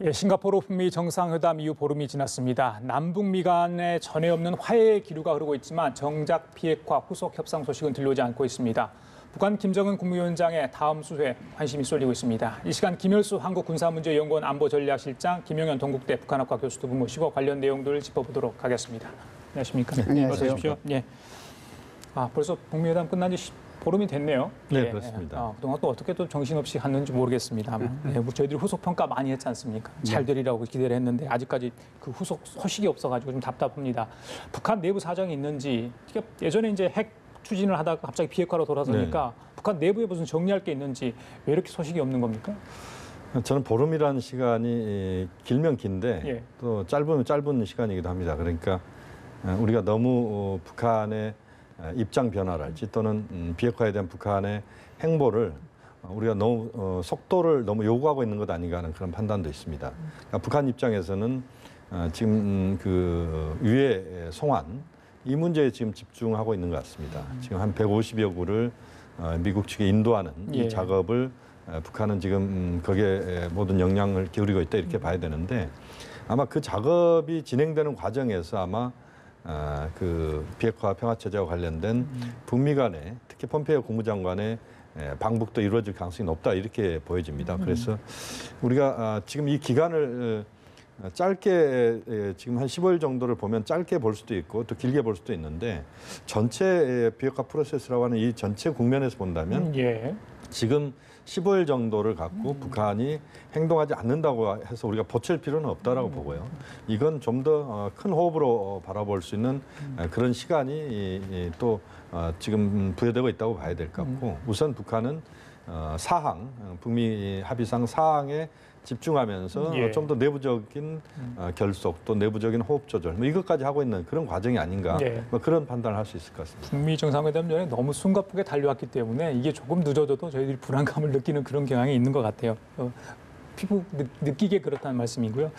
예, 싱가포르 북미 정상회담 이후 보름이 지났습니다. 남북미 간에 전에 없는 화해의 기류가 흐르고 있지만 정작 비핵화 후속 협상 소식은 들려오지 않고 있습니다. 북한 김정은 국무위원장의 다음 수회에 관심이 쏠리고 있습니다. 이 시간 김열수 한국군사문제연구원 안보전략실장, 김용현 동국대 북한학과 교수 두 분 모시고 관련 내용들을 짚어보도록 하겠습니다. 안녕하십니까? 네, 안녕하세요. 어서 오십시오. 예. 벌써 북미 회담 끝난 지 보름이 됐네요. 네, 예. 그렇습니다. 그동안 또 어떻게 또 정신없이 갔는지 모르겠습니다만 저희들이 후속 평가 많이 했지 않습니까? 잘 되리라고 기대를 했는데 아직까지 그 후속 소식이 없어가지고 좀 답답합니다. 북한 내부 사정이 있는지 예전에 이제 핵 추진을 하다가 갑자기 비핵화로 돌아서니까 북한 내부에 무슨 정리할 게 있는지 왜 이렇게 소식이 없는 겁니까? 저는 보름이라는 시간이 길면 긴데 또 짧으면 짧은 시간이기도 합니다. 그러니까 우리가 너무 북한의 입장 변화랄지 또는 비핵화에 대한 북한의 행보를 우리가 너무 속도를 너무 요구하고 있는 것 아닌가 하는 그런 판단도 있습니다. 그러니까 북한 입장에서는 지금 그 유해 송환 이 문제에 지금 집중하고 있는 것 같습니다. 지금 한 150여 구를 미국 측에 인도하는 이 작업을 북한은 지금 거기에 모든 역량을 기울이고 있다 이렇게 봐야 되는데 아마 그 작업이 진행되는 과정에서 아마 그 비핵화 평화체제와 관련된 북미 간의 특히 폼페이오 국무장관의 방북도 이루어질 가능성이 높다 이렇게 보여집니다. 그래서 우리가 지금 이 기간을 짧게 지금 한 15일 정도를 보면 짧게 볼 수도 있고 또 길게 볼 수도 있는데 전체 비핵화 프로세스라고 하는 이 전체 국면에서 본다면 지금 15일 정도를 갖고 북한이 행동하지 않는다고 해서 우리가 보챌 필요는 없다라고 보고요. 이건 좀 더 큰 호흡으로 바라볼 수 있는 그런 시간이 또 지금 부여되고 있다고 봐야 될 것 같고 우선 북한은 사항, 북미 합의상 사항에 집중하면서 좀 더 내부적인 결속 또 내부적인 호흡 조절 뭐 이것까지 하고 있는 그런 과정이 아닌가 뭐 그런 판단을 할 수 있을 것 같습니다. 북미 정상회담 전에 너무 숨가쁘게 달려왔기 때문에 이게 조금 늦어져도 저희들이 불안감을 느끼는 그런 경향이 있는 것 같아요. 피부 느끼게 그렇다는 말씀이고요.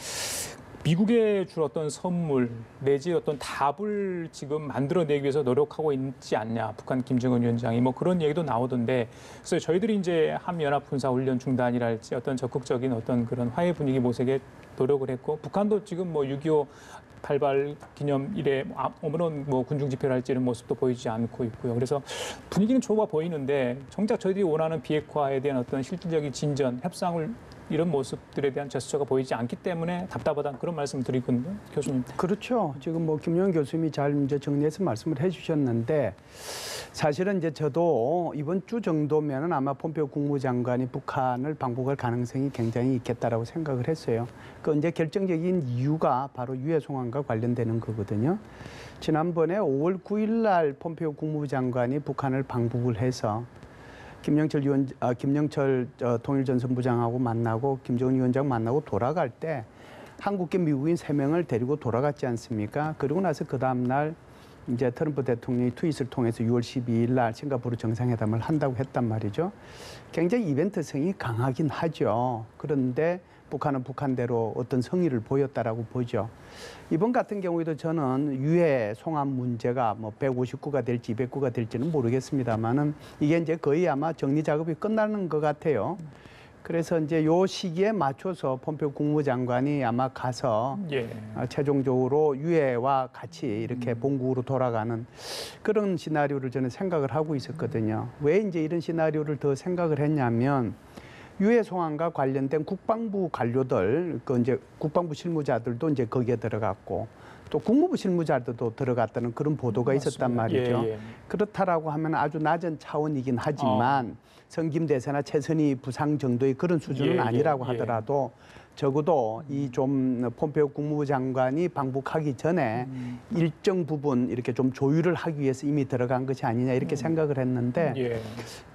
미국에 줄 어떤 선물 내지 어떤 답을 지금 만들어내기 위해서 노력하고 있지 않냐 북한 김정은 위원장이 뭐 그런 얘기도 나오던데 그래서 저희들이 이제 한미연합 군사훈련 중단이랄지 어떤 적극적인 어떤 그런 화해 분위기 모색에 노력을 했고 북한도 지금 뭐 6.25 발발 기념일에 아무런 뭐 군중 집회를 할지 이런 모습도 보이지 않고 있고요. 그래서 분위기는 좋아 보이는데 정작 저희들이 원하는 비핵화에 대한 어떤 실질적인 진전, 협상을 이런 모습들에 대한 제스처가 보이지 않기 때문에 답답하다는 그런 말씀을 드리거든요. 교수님. 그렇죠. 지금 뭐 김용현 교수님이 잘 이제 정리해서 말씀을 해주셨는데 사실은 이제 저도 이번 주 정도면은 아마 폼페이오 국무장관이 북한을 방북할 가능성이 굉장히 있겠다라고 생각을 했어요. 그 이제 결정적인 이유가 바로 유해 송환과 관련되는 거거든요. 지난번에 5월 9일 날 폼페이오 국무장관이 북한을 방북을 해서 김영철 통일전선부장하고 만나고 김정은 위원장 만나고 돌아갈 때 한국계 미국인 3명을 데리고 돌아갔지 않습니까? 그리고 나서 그 다음 날 이제 트럼프 대통령이 트윗을 통해서 6월 12일 날 싱가포르 정상회담을 한다고 했단 말이죠. 굉장히 이벤트성이 강하긴 하죠. 그런데 북한은 북한대로 어떤 성의를 보였다라고 보죠. 이번 같은 경우에도 저는 유해 송환 문제가 뭐 159가 될지 209가 될지는 모르겠습니다만은 이게 이제 거의 아마 정리 작업이 끝나는 것 같아요. 그래서 이제 요 시기에 맞춰서 폼페이오 국무장관이 아마 가서 최종적으로 유해와 같이 이렇게 본국으로 돌아가는 그런 시나리오를 저는 생각을 하고 있었거든요. 왜 이제 이런 시나리오를 더 생각을 했냐면 유해 송환과 관련된 국방부 관료들, 그 이제 국방부 실무자들도 이제 거기에 들어갔고 또 국무부 실무자들도 들어갔다는 그런 보도가 있었단 말이죠. 그렇다라고 하면 아주 낮은 차원이긴 하지만 성김대세나 최선희 부상 정도의 그런 수준은 아니라고 하더라도 적어도 이 좀 폼페이오 국무부 장관이 방북하기 전에 일정 부분 이렇게 좀 조율을 하기 위해서 이미 들어간 것이 아니냐 이렇게 생각을 했는데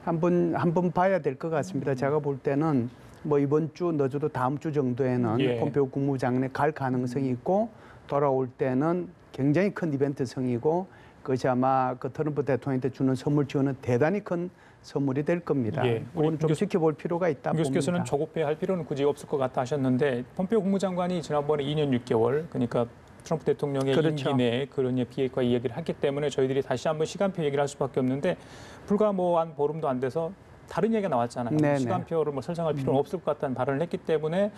한번 봐야 될 것 같습니다. 제가 볼 때는 뭐 이번 주 늦어도 다음 주 정도에는 폼페이오 국무부 장관이 갈 가능성이 있고 돌아올 때는 굉장히 큰 이벤트성이고 그것이 아마 그 트럼프 대통령한테 주는 선물 지원은 대단히 큰 선물이 될 겁니다. 그건 좀 지켜볼 필요가 있다 봅니다. 교수께서는 조급해할 필요는 굳이 없을 것 같다 하셨는데 폼페이오 국무장관이 지난번에 2년 6개월 그러니까 트럼프 대통령의 임기 내에 그런 비핵화 이야기를 했기 때문에 저희들이 다시 한번 시간표 얘기를 할 수밖에 없는데 불과 뭐 한 보름도 안 돼서 다른 얘기가 나왔잖아요. 네네. 시간표를 뭐 설정할 필요는 없을 것 같다는 발언을 했기 때문에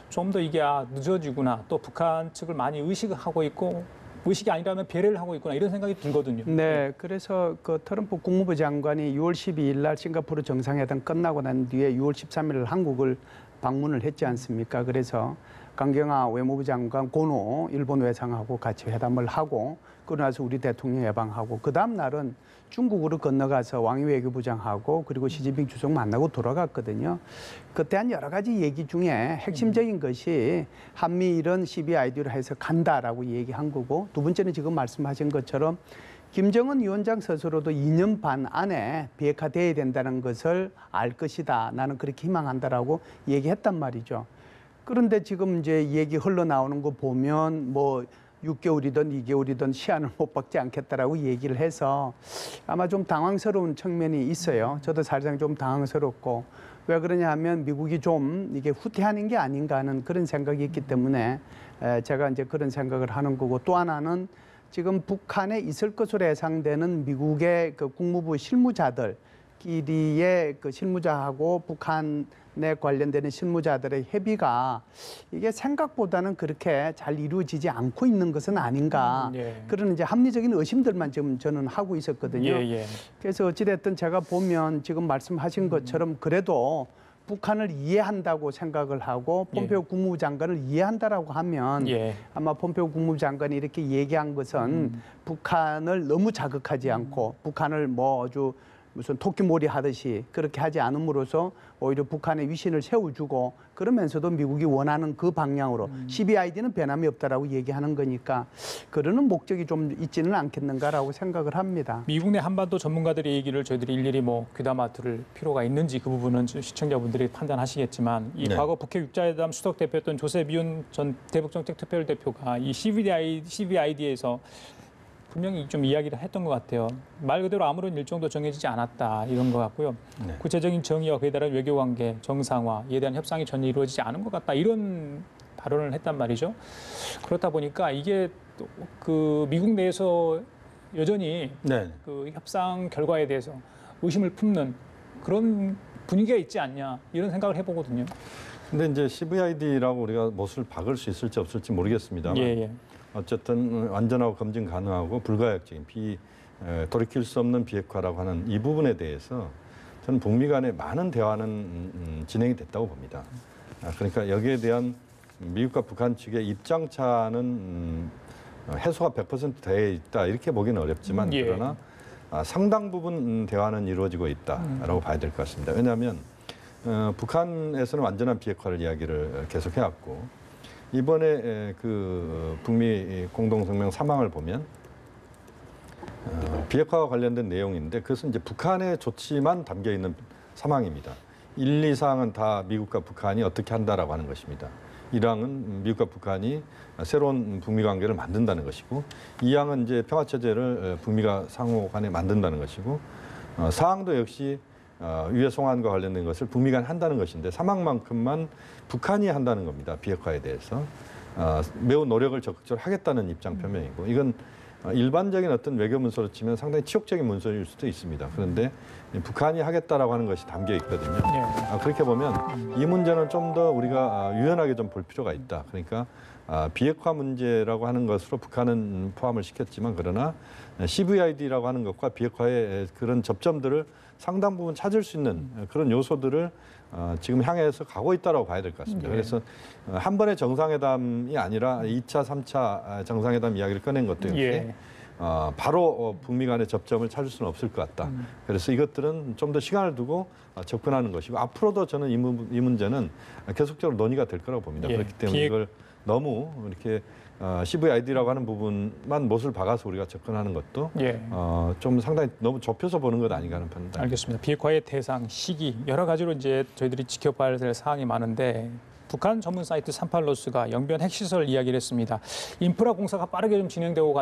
좀 더 이게 늦어지구나. 또 북한 측을 많이 의식하고 있고 의식이 아니라면 배려를 하고 있구나 이런 생각이 들거든요. 네, 그래서 그 트럼프 국무부 장관이 6월 12일 날 싱가포르 정상회담 끝나고 난 뒤에 6월 13일 한국을 방문을 했지 않습니까? 그래서 강경화 외무부 장관, 고노 일본 외상하고 같이 회담을 하고 그러고 나서 우리 대통령 예방하고 그 다음 날은 중국으로 건너가서 왕이 외교부장하고 그리고 시진핑 주석 만나고 돌아갔거든요. 그때 한 여러 가지 얘기 중에 핵심적인 것이 한미일은 CBID로 해서 간다라고 얘기한 거고 두 번째는 지금 말씀하신 것처럼 김정은 위원장 스스로도 2년 반 안에 비핵화돼야 된다는 것을 알 것이다. 나는 그렇게 희망한다라고 얘기했단 말이죠. 그런데 지금 이제 얘기 흘러나오는 거 보면 뭐 6개월이든 2개월이든 시한을 못 박지 않겠다라고 얘기를 해서 아마 좀 당황스러운 측면이 있어요. 저도 사실상 좀 당황스럽고 왜 그러냐 하면 미국이 좀 이게 후퇴하는 게 아닌가 하는 그런 생각이 있기 때문에 제가 이제 그런 생각을 하는 거고 또 하나는 지금 북한에 있을 것으로 예상되는 미국의 그 국무부 실무자들끼리의 그 실무자하고 북한에 관련되는 실무자들의 협의가 이게 생각보다는 그렇게 잘 이루어지지 않고 있는 것은 아닌가. 그런 이제 합리적인 의심들만 지금 저는 하고 있었거든요. 그래서 어찌됐든 제가 보면 지금 말씀하신 것처럼 그래도 북한을 이해한다고 생각을 하고 폼페오 국무부 장관을 이해한다라고 하면 아마 폼페오 국무부 장관이 이렇게 얘기한 것은 북한을 너무 자극하지 않고 북한을 뭐 아주 무슨 토끼몰이 하듯이 그렇게 하지 않음으로써 오히려 북한의 위신을 세워주고 그러면서도 미국이 원하는 그 방향으로 CBID는 변함이 없다라고 얘기하는 거니까 그러는 목적이 좀 있지는 않겠는가라고 생각을 합니다. 미국 내 한반도 전문가들의 얘기를 저희들이 일일이 뭐 귀담아 들을 필요가 있는지 그 부분은 시청자분들이 판단하시겠지만 이 과거 북핵 육자회담 수석 대표였던 조셉 이온 전 대북정책특별대표가 이 CBID에서 분명히 좀 이야기를 했던 것 같아요. 말 그대로 아무런 일정도 정해지지 않았다 이런 것 같고요. 구체적인 정의와 그에 따른 외교관계, 정상화, 이에 대한 협상이 전혀 이루어지지 않은 것 같다 이런 발언을 했단 말이죠. 그렇다 보니까 이게 그 미국 내에서 여전히 그 협상 결과에 대해서 의심을 품는 그런 분위기가 있지 않냐 이런 생각을 해보거든요. 근데 이제 CVID라고 우리가 못을 박을 수 있을지 없을지 모르겠습니다만 어쨌든 완전하고 검증 가능하고 불가역적인 돌이킬 수 없는 비핵화라고 하는 이 부분에 대해서 저는 북미 간의 많은 대화는 진행이 됐다고 봅니다. 그러니까 여기에 대한 미국과 북한 측의 입장차는 해소가 100% 돼 있다 이렇게 보기는 어렵지만 그러나 상당 부분 대화는 이루어지고 있다라고 봐야 될 것 같습니다. 왜냐하면 북한에서는 완전한 비핵화를 이야기를 계속해왔고 이번에 그 북미 공동성명 3항을 보면 비핵화와 관련된 내용인데 그것은 이제 북한의 조치만 담겨 있는 3항입니다. 1, 2, 4항은 다 미국과 북한이 어떻게 한다라고 하는 것입니다. 1항은 미국과 북한이 새로운 북미 관계를 만든다는 것이고 2항은 이제 평화체제를 북미가 상호 간에 만든다는 것이고 4항도 역시 유해 송환과 관련된 것을 북미 간에 한다는 것인데 3항만큼만 북한이 한다는 겁니다. 비핵화에 대해서. 매우 노력을 적극적으로 하겠다는 입장 표명이고 이건 일반적인 어떤 외교 문서로 치면 상당히 치욕적인 문서일 수도 있습니다. 그런데 북한이 하겠다라고 하는 것이 담겨 있거든요. 그렇게 보면 이 문제는 좀 더 우리가 유연하게 좀 볼 필요가 있다. 그러니까 비핵화 문제라고 하는 것으로 북한은 포함을 시켰지만 그러나 CVID라고 하는 것과 비핵화의 그런 접점들을 상당 부분 찾을 수 있는 그런 요소들을 지금 향해서 가고 있다고 봐야 될 것 같습니다. 그래서 한 번의 정상회담이 아니라 2차, 3차 정상회담 이야기를 꺼낸 것도 역시 바로 북미 간의 접점을 찾을 수는 없을 것 같다. 그래서 이것들은 좀 더 시간을 두고 접근하는 것이고 앞으로도 저는 이 문제는 계속적으로 논의가 될 거라고 봅니다. 그렇기 때문에 이걸 너무 이렇게 CVID라고 하는 부분만 못을 박아서 우리가 접근하는 것도 좀 상당히 너무 좁혀서 보는 것 아닌가 하는 판단. 알겠습니다. 비핵화의 대상, 시기 여러 가지로 이제 저희들이 지켜봐야 될 사항이 많은데 북한 전문 사이트 38노스가 영변 핵시설 이야기를 했습니다. 인프라 공사가 빠르게 좀 진행되고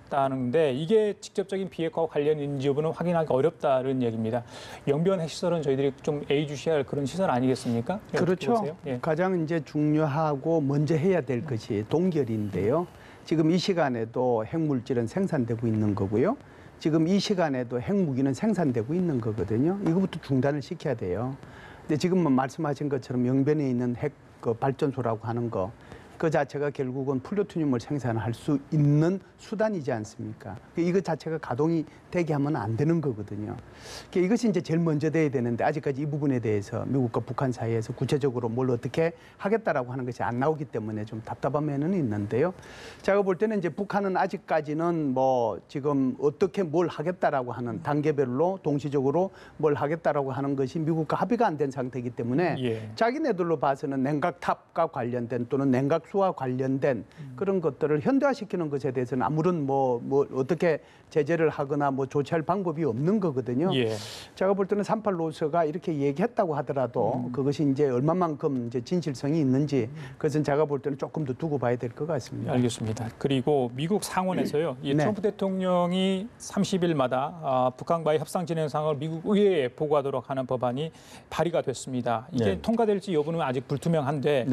갔다는데 이게 직접적인 비핵화와 관련인지 여부는 확인하기 어렵다는 얘기입니다. 영변 핵시설은 저희들이 좀 예의주시할 그런 시설 아니겠습니까? 그렇죠. 가장 이제 중요하고 먼저 해야 될 것이 동결인데요. 지금 이 시간에도 핵물질은 생산되고 있는 거고요. 지금 이 시간에도 핵무기는 생산되고 있는 거거든요. 이거부터 중단을 시켜야 돼요. 근데 지금 말씀하신 것처럼 영변에 있는 핵 발전소라고 하는 거, 그 자체가 결국은 플루토늄을 생산할 수 있는 수단이지 않습니까? 이거 자체가 가동이 되게 하면 안 되는 거거든요. 이것이 이제 제일 먼저 돼야 되는데 아직까지 이 부분에 대해서 미국과 북한 사이에서 구체적으로 뭘 어떻게 하겠다라고 하는 것이 안 나오기 때문에 좀 답답한 면은 있는데요. 제가 볼 때는 이제 북한은 아직까지는 뭐 지금 어떻게 뭘 하겠다라고 하는 단계별로 동시적으로 뭘 하겠다라고 하는 것이 미국과 합의가 안 된 상태이기 때문에 자기네들로 봐서는 냉각탑과 관련된 또는 냉각수와 관련된 그런 것들을 현대화시키는 것에 대해서는 아무런 뭐 어떻게 제재를 하거나 뭐 조치할 방법이 없는 거거든요. 제가 볼 때는 38 노스가 이렇게 얘기했다고 하더라도 그것이 이제 얼마만큼 이제 진실성이 있는지 그것은 제가 볼 때는 조금 더 두고 봐야 될 것 같습니다. 알겠습니다. 그리고 미국 상원에서요. 이 트럼프 대통령이 30일마다 북한과의 협상 진행 상황을 미국 의회에 보고하도록 하는 법안이 발의가 됐습니다. 이게 통과될지 여부는 아직 불투명한데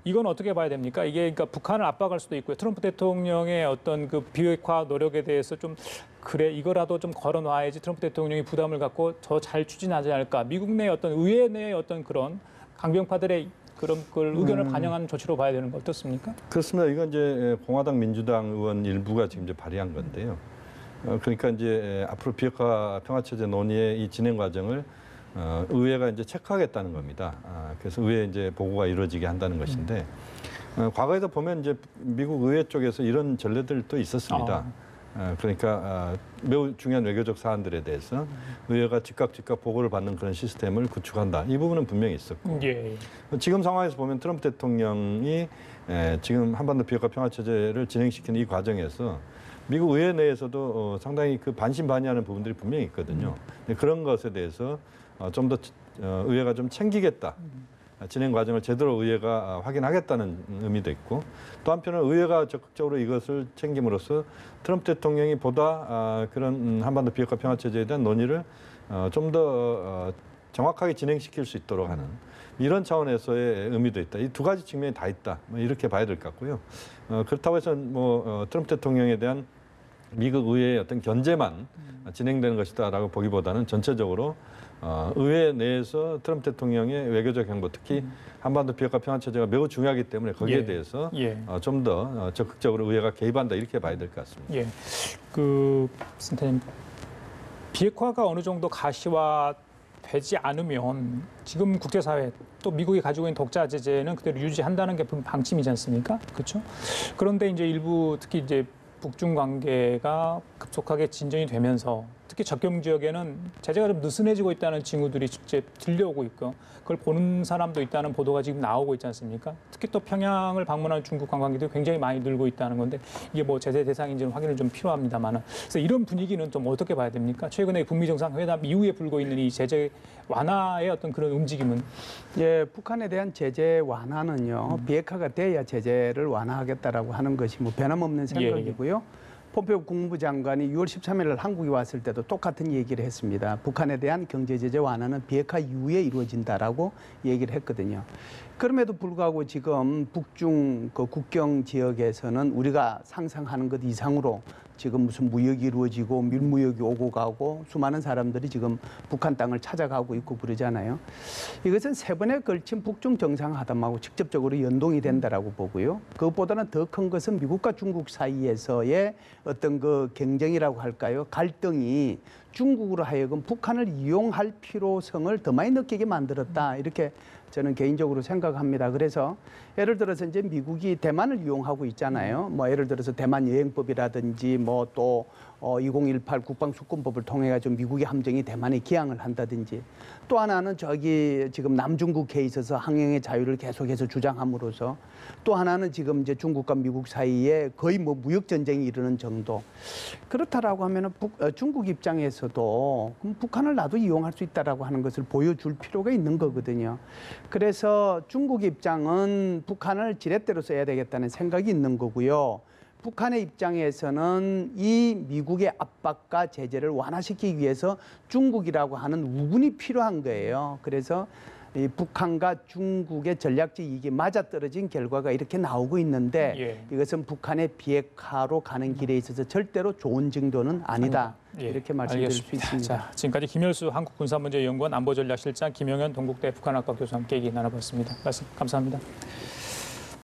이건 어떻게 봐야 됩니까? 이게 그러니까 북한을 압박할 수도 있고요. 트럼프 대통령의 어떤 그 비핵화 노력에 대해서 좀 그래 이거라도 좀 걸어놔야지 트럼프 대통령이 부담을 갖고 더 잘 추진하지 않을까. 미국 내 어떤 의회 내의 어떤 그런 강경파들의 그런 걸 의견을 반영하는 조치로 봐야 되는 거 어떻습니까? 그렇습니다. 이건 이제 공화당 민주당 의원 일부가 지금 이제 발의한 건데요. 그러니까 이제 앞으로 비핵화 평화체제 논의의 이 진행 과정을 의회가 이제 체크하겠다는 겁니다. 그래서 의회 이제 보고가 이루어지게 한다는 것인데 과거에도 보면 이제 미국 의회 쪽에서 이런 전례들도 있었습니다. 그러니까 매우 중요한 외교적 사안들에 대해서 의회가 즉각 보고를 받는 그런 시스템을 구축한다. 이 부분은 분명히 있었고 지금 상황에서 보면 트럼프 대통령이 지금 한반도 비핵화 평화체제를 진행시키는 이 과정에서 미국 의회 내에서도 상당히 그 반신반의하는 부분들이 분명히 있거든요. 그런 것에 대해서 좀 더 의회가 좀 챙기겠다. 진행 과정을 제대로 의회가 확인하겠다는 의미도 있고 또 한편으로는 의회가 적극적으로 이것을 챙김으로써 트럼프 대통령이 보다 그런 한반도 비핵화 평화체제에 대한 논의를 좀 더 정확하게 진행시킬 수 있도록 하는 이런 차원에서의 의미도 있다. 이 두 가지 측면이 다 있다. 뭐 이렇게 봐야 될 것 같고요. 그렇다고 해서 뭐 트럼프 대통령에 대한 미국 의회의 어떤 견제만 진행되는 것이다라고 보기보다는 전체적으로 의회 내에서 트럼프 대통령의 외교적 행보, 특히 한반도 비핵화 평화체제가 매우 중요하기 때문에 거기에 대해서 좀 더 적극적으로 의회가 개입한다 이렇게 봐야 될 것 같습니다. 그 선생님 비핵화가 어느 정도 가시화되지 않으면 지금 국제사회 또 미국이 가지고 있는 독자 제재는 그대로 유지한다는 게 방침이지 않습니까? 그렇죠? 그런데 이제 일부 특히 이제 북중 관계가 급속하게 진전이 되면서 특히 접경 지역에는 제재가 좀 느슨해지고 있다는 징후들이 직접 들려오고 있고 그걸 보는 사람도 있다는 보도가 지금 나오고 있지 않습니까? 특히 또 평양을 방문하는 중국 관광객들이 굉장히 많이 늘고 있다는 건데 이게 뭐 제재 대상인지는 확인을 좀 필요합니다만 그래서 이런 분위기는 좀 어떻게 봐야 됩니까? 최근에 북미 정상회담 이후에 불고 있는 이 제재 완화의 어떤 그런 움직임은? 북한에 대한 제재 완화는요. 비핵화가 돼야 제재를 완화하겠다라고 하는 것이 뭐 변함없는 생각이고요. 폼페오 국무부 장관이 6월 13일 날 한국에 왔을 때도 똑같은 얘기를 했습니다. 북한에 대한 경제 제재 완화는 비핵화 이후에 이루어진다라고 얘기를 했거든요. 그럼에도 불구하고 지금 북중 그 국경 지역에서는 우리가 상상하는 것 이상으로 지금 무슨 무역이 이루어지고 밀무역이 오고 가고 수많은 사람들이 지금 북한 땅을 찾아가고 있고 그러잖아요. 이것은 세 번에 걸친 북중 정상회담하고 직접적으로 연동이 된다라고 보고요. 그것보다는 더 큰 것은 미국과 중국 사이에서의 어떤 그 경쟁이라고 할까요? 갈등이 중국으로 하여금 북한을 이용할 필요성을 더 많이 느끼게 만들었다. 이렇게 저는 개인적으로 생각합니다. 그래서 예를 들어서 이제 미국이 대만을 이용하고 있잖아요. 뭐 예를 들어서 대만 여행법이라든지 뭐 또 2018 국방수권법을 통해 가지고 미국의 함정이 대만에 기항을 한다든지 또 하나는 저기 지금 남중국해에 있어서 항행의 자유를 계속해서 주장함으로써 또 하나는 지금 이제 중국과 미국 사이에 거의 뭐 무역 전쟁이 이르는 정도. 그렇다라고 하면은 중국 입장에서도 그럼 북한을 나도 이용할 수 있다라고 하는 것을 보여줄 필요가 있는 거거든요. 그래서 중국 입장은 북한을 지렛대로 써야 되겠다는 생각이 있는 거고요. 북한의 입장에서는 이 미국의 압박과 제재를 완화시키기 위해서 중국이라고 하는 우군이 필요한 거예요. 그래서 이 북한과 중국의 전략적 이익이 맞아떨어진 결과가 이렇게 나오고 있는데 이것은 북한의 비핵화로 가는 길에 있어서 절대로 좋은 징조는 아니다. 예, 이렇게 말씀드릴 알겠습니다. 수 있습니다. 자, 지금까지 김열수 한국군사문제연구원 안보전략실장, 김영현 동국대 북한학과 교수와 함께 얘기 나눠봤습니다. 말씀 감사합니다.